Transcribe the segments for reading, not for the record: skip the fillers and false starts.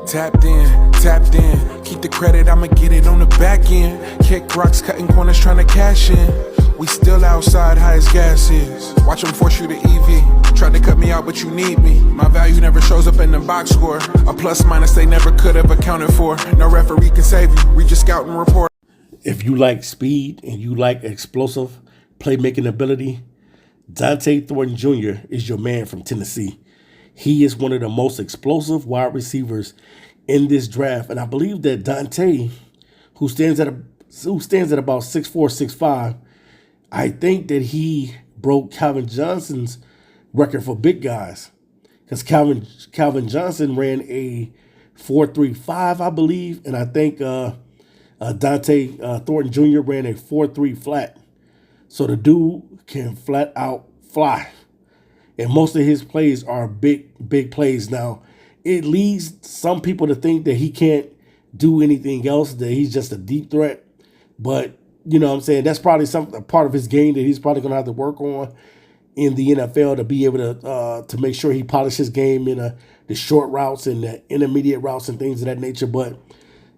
Tapped in. Keep the credit, I'ma get it on the back end. Kick rocks, cutting corners, trying to cash in. We still outside, high as gas is. Watch them force you to EV. Tried to cut me out, but you need me. My value never shows up in the box score. A plus minus they never could have accounted for. No referee can save you. We just scout and report. If you like speed and you like explosive playmaking ability, Dont'e Thornton Jr. is your man from Tennessee. He is one of the most explosive wide receivers in this draft. And I believe that Dont'e, who stands at about 6'4", 6'5", I think that he broke Calvin Johnson's record for big guys. Because Calvin Johnson ran a 4.35, I believe. And I think Dont'e Thornton Jr. ran a 4.3 flat. So the dude can flat out fly. And most of his plays are big plays. Now, it leads some people to think that he can't do anything else, that he's just a deep threat. But, you know what I'm saying, that's probably a part of his game that he's probably going to have to work on in the NFL to be able to make sure he polishes his game in the short routes and the intermediate routes and things of that nature. But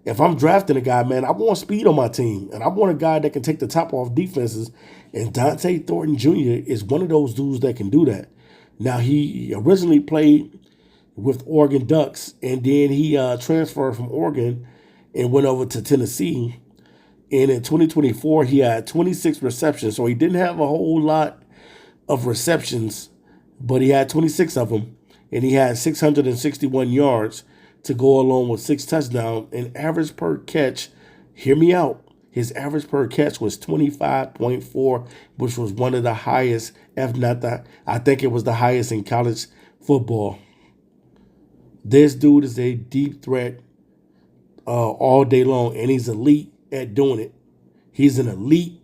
if I'm drafting a guy, man, I want speed on my team. And I want a guy that can take the top off defenses. And Dont'e Thornton Jr. is one of those dudes that can do that. Now, he originally played with Oregon Ducks, and then he transferred from Oregon and went over to Tennessee. And in 2024, he had 26 receptions. So he didn't have a whole lot of receptions, but he had 26 of them. And he had 661 yards to go along with 6 touchdowns. And average per catch, hear me out, his average per catch was 25.4, which was one of the highest, if not that, I think it was the highest in college football. This dude is a deep threat all day long, and he's elite at doing it. He's an elite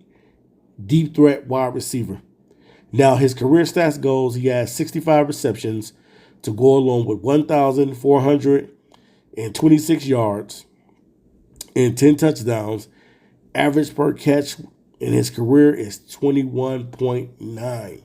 deep threat wide receiver. Now, his career stats goes, he has 65 receptions to go along with 1,426 yards and 10 touchdowns. Average per catch in his career is 21.9.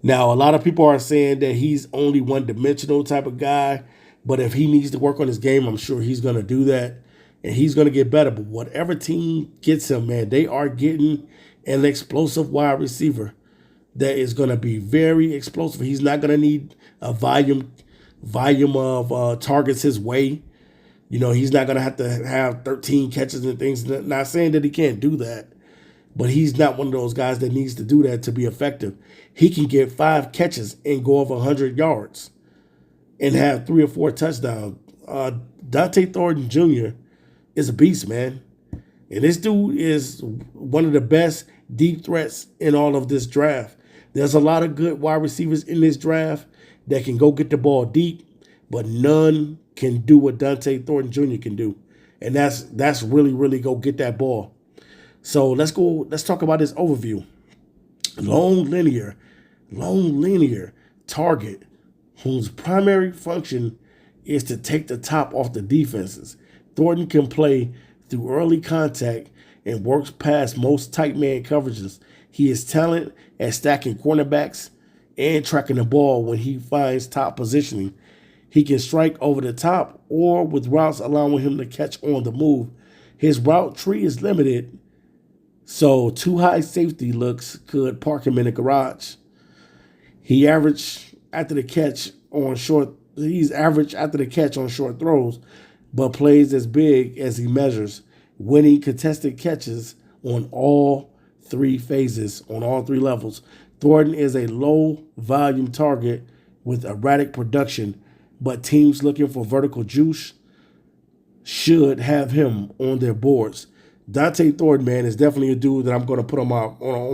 Now, a lot of people are saying that he's only one-dimensional type of guy, but if he needs to work on his game, I'm sure he's going to do that, and he's going to get better. But whatever team gets him, man, they are getting an explosive wide receiver that is going to be very explosive. He's not going to need a volume of targets his way. You know, he's not going to have 13 catches and things. Not saying that he can't do that, but he's not one of those guys that needs to do that to be effective. He can get 5 catches and go over 100 yards and have 3 or 4 touchdowns. Dont'e Thornton Jr. is a beast, man. And this dude is one of the best deep threats in all of this draft. There's a lot of good wide receivers in this draft that can go get the ball deep, but none can do what Dont'e Thornton Jr. can do. And that's really, really go get that ball. So let's talk about this overview. Long linear target whose primary function is to take the top off the defenses. Thornton can play through early contact and works past most tight man coverages. He is talented at stacking cornerbacks and tracking the ball when he finds top positioning. He can strike over the top or with routes allowing him to catch on the move. His route tree is limited, so too high safety looks could park him in a garage. He's average after the catch on short throws, but plays as big as he measures, winning contested catches on all 3 phases, on all 3 levels. Thornton is a low-volume target with erratic production, but teams looking for vertical juice should have him on their boards. Dont'e Thornton, man, is definitely a dude that I'm going to put on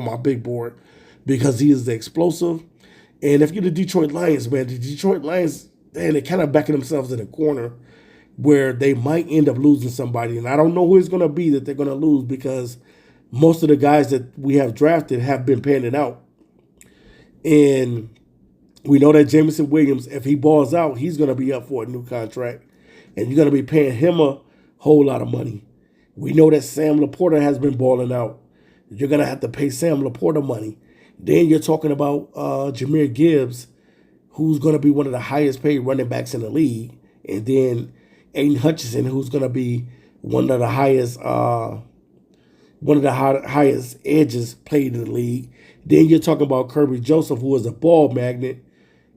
my big board because he is explosive. And if you're the Detroit Lions, man, the Detroit Lions, man, they're kind of backing themselves in a corner where they might end up losing somebody. And I don't know who it's going to be that they're going to lose because most of the guys that we have drafted have been panning out. And we know that Jameson Williams, if he balls out, he's going to be up for a new contract. And you're going to be paying him a whole lot of money. We know that Sam Laporta has been balling out. You're going to have to pay Sam Laporta money. Then you're talking about Jahmyr Gibbs, who's going to be one of the highest paid running backs in the league. And then Aiden Hutchinson, who's going to be one of the highest edges played in the league. Then you're talking about Kirby Joseph, who is a ball magnet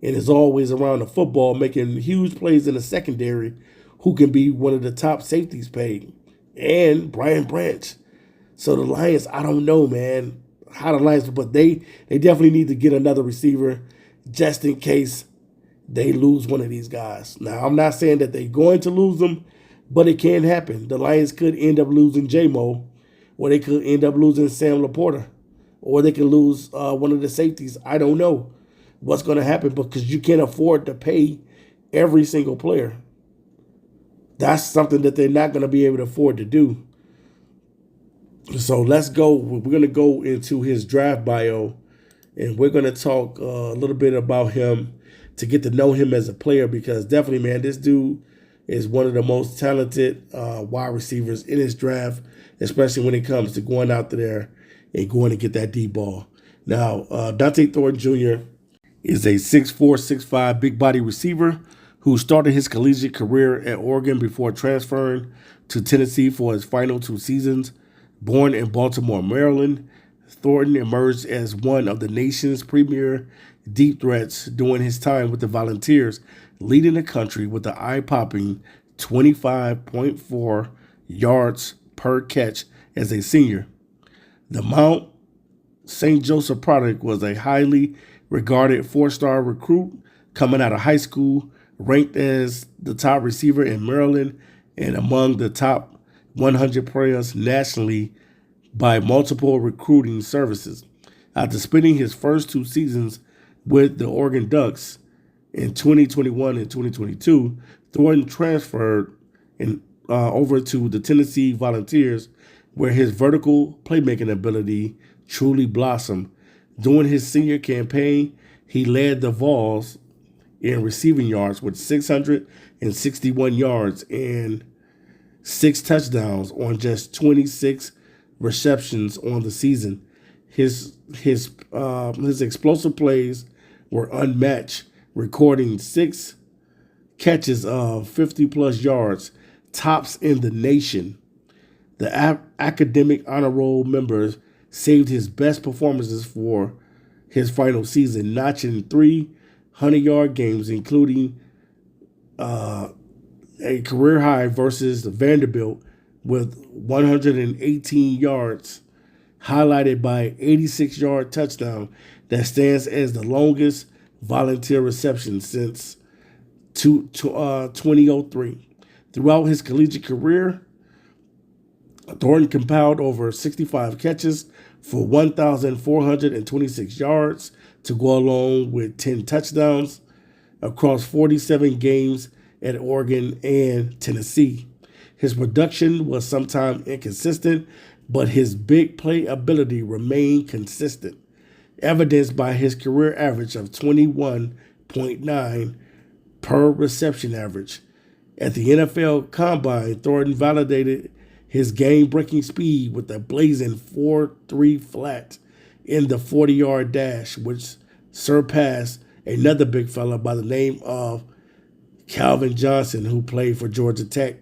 and is always around the football, making huge plays in the secondary, who can be one of the top safeties paid. And Brian Branch. So the Lions, I don't know, man, how the Lions, but they definitely need to get another receiver just in case they lose one of these guys. Now, I'm not saying that they're going to lose them, but it can happen. The Lions could end up losing J-Mo, or they could end up losing Sam Laporta, or they could lose one of the safeties. I don't know what's going to happen because you can't afford to pay every single player. That's something that they're not going to be able to afford to do. So let's go. We're going to go into his draft bio, and we're going to talk a little bit about him to get to know him as a player, because definitely, man, this dude is one of the most talented wide receivers in his draft, especially when it comes to going out there and going to get that deep ball. Now, Dont'e Thornton Jr. is a 6'4", 6'5", big body receiver who started his collegiate career at Oregon before transferring to Tennessee for his final 2 seasons. Born in Baltimore, Maryland, Thornton emerged as one of the nation's premier deep threats during his time with the Volunteers, leading the country with the eye-popping 25.4 yards per catch as a senior. The Mount St. Joseph product was a highly regarded 4-star recruit coming out of high school, ranked as the top receiver in Maryland and among the top 100 players nationally by multiple recruiting services. After spending his first 2 seasons with the Oregon Ducks in 2021 and 2022, Thornton transferred over to the Tennessee Volunteers, where his vertical playmaking ability truly blossomed. During his senior campaign, he led the Vols in receiving yards with 661 yards and 6 touchdowns on just 26 receptions on the season. His explosive plays were unmatched, recording 6 catches of 50-plus yards, tops in the nation. The academic honor roll members saved his best performances for his final season, notching 3 100-yard games, including a career high versus Vanderbilt with 118 yards, highlighted by an 86-yard touchdown that stands as the longest Volunteer reception since 2003. Throughout his collegiate career, Thornton compiled over 65 catches for 1,426 yards to go along with 10 touchdowns across 47 games at Oregon and Tennessee. His production was sometimes inconsistent, but his big play ability remained consistent, evidenced by his career average of 21.9 per reception average. At the NFL Combine, Thornton validated his game-breaking speed with a blazing 4.3 flat in the 40-yard dash, which surpassed another big fella by the name of Calvin Johnson, who played for Georgia Tech,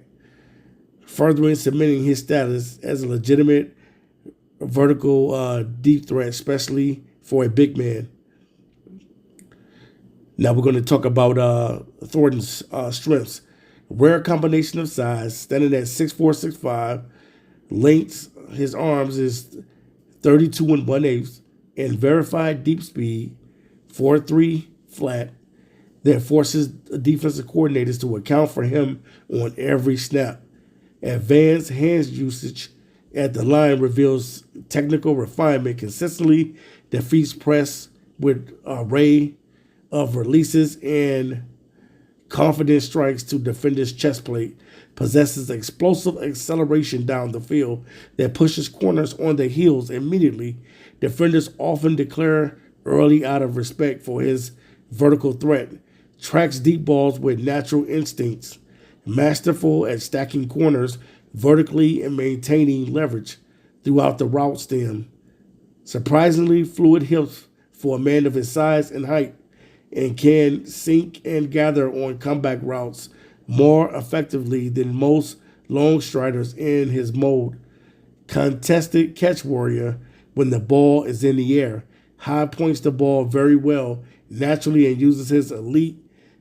furthering cementing his status as a legitimate vertical deep threat, especially for a big man. Now we're going to talk about Thornton's strengths. Rare combination of size, standing at 6'4", 6'5", length, his arms is 32 1/8, and verified deep speed, 4.3 flat, that forces defensive coordinators to account for him on every snap. Advanced hands usage at the line reveals technical refinement, consistently defeats press with array of releases and confident strikes to defenders' chest plate, possesses explosive acceleration down the field that pushes corners on their heels immediately. Defenders often declare early out of respect for his vertical threat, tracks deep balls with natural instincts, masterful at stacking corners vertically and maintaining leverage throughout the route stem. Surprisingly fluid hips for a man of his size and height, and can sink and gather on comeback routes more effectively than most long striders in his mode. Contested catch warrior when the ball is in the air. High points the ball very well naturally and uses his elite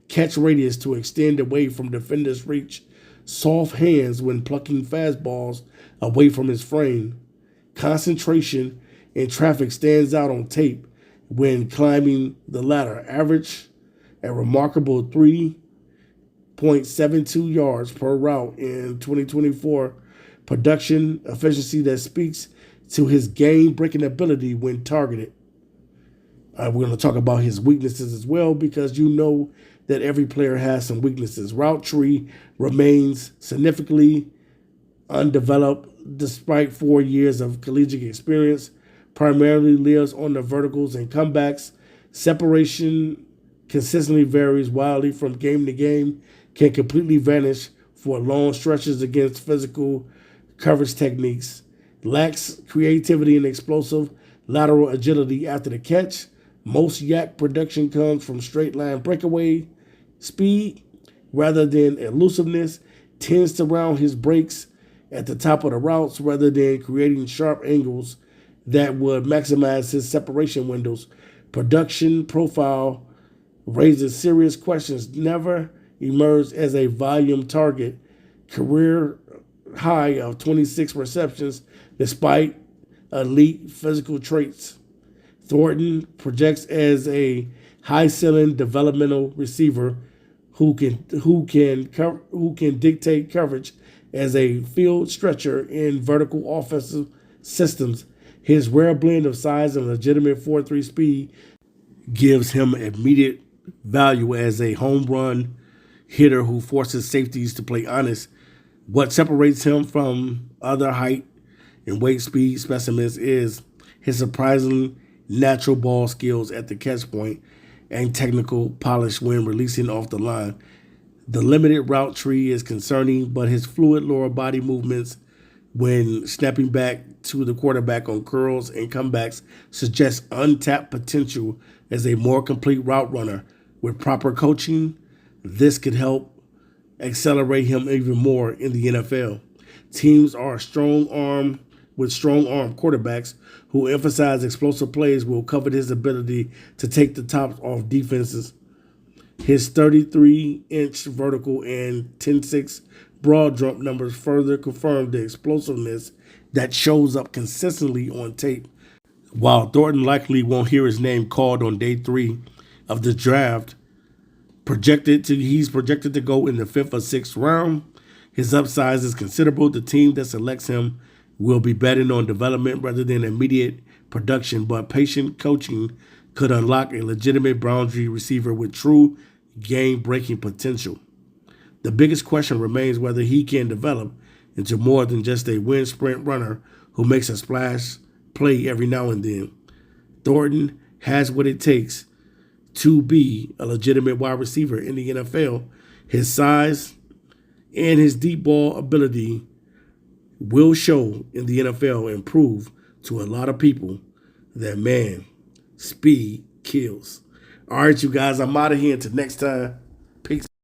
catch radius to extend away from defenders' reach. Soft hands when plucking fastballs away from his frame. Concentration in traffic stands out on tape when climbing the ladder. Average a remarkable 3.72 yards per route in 2024. Production efficiency that speaks to his game-breaking ability when targeted. We're going to talk about his weaknesses as well, because you know that every player has some weaknesses. Route tree remains significantly undeveloped despite 4 years of collegiate experience. Primarily lives on the verticals and comebacks. Separation consistently varies wildly from game to game, can completely vanish for long stretches against physical coverage techniques. Lacks creativity and explosive lateral agility after the catch. Most yak production comes from straight line breakaway speed rather than elusiveness. Tends to round his breaks at the top of the routes rather than creating sharp angles that would maximize his separation windows. Production profile raises serious questions. Never emerged as a volume target. Career high of 26 receptions despite elite physical traits. Thornton projects as a high-ceiling developmental receiver who can dictate coverage as a field stretcher in vertical offensive systems. His rare blend of size and legitimate 4.3 speed gives him immediate value as a home run hitter who forces safeties to play honest. What separates him from other height and weight speed specimens is his surprisingly natural ball skills at the catch point and technical polish when releasing off the line. The limited route tree is concerning, but his fluid lower body movements when snapping back to the quarterback on curls and comebacks suggests untapped potential as a more complete route runner. With proper coaching, this could help accelerate him even more in the NFL. Teams are strong arm quarterbacks who emphasize explosive plays will covet his ability to take the top off defenses. His 33-inch vertical and 10.6 broad jump numbers further confirm the explosiveness that shows up consistently on tape. While Thornton likely won't hear his name called on day 3 of the draft, he's projected to go in the 5th or 6th round. His upside is considerable. The team that selects him will be betting on development rather than immediate production, but patient coaching could unlock a legitimate boundary receiver with true game-breaking potential. The biggest question remains whether he can develop into more than just a wind sprint runner who makes a splash play every now and then. Thornton has what it takes to be a legitimate wide receiver in the NFL. His size and his deep ball ability will show in the NFL and prove to a lot of people that, man, speed kills. All right, you guys, I'm out of here until next time.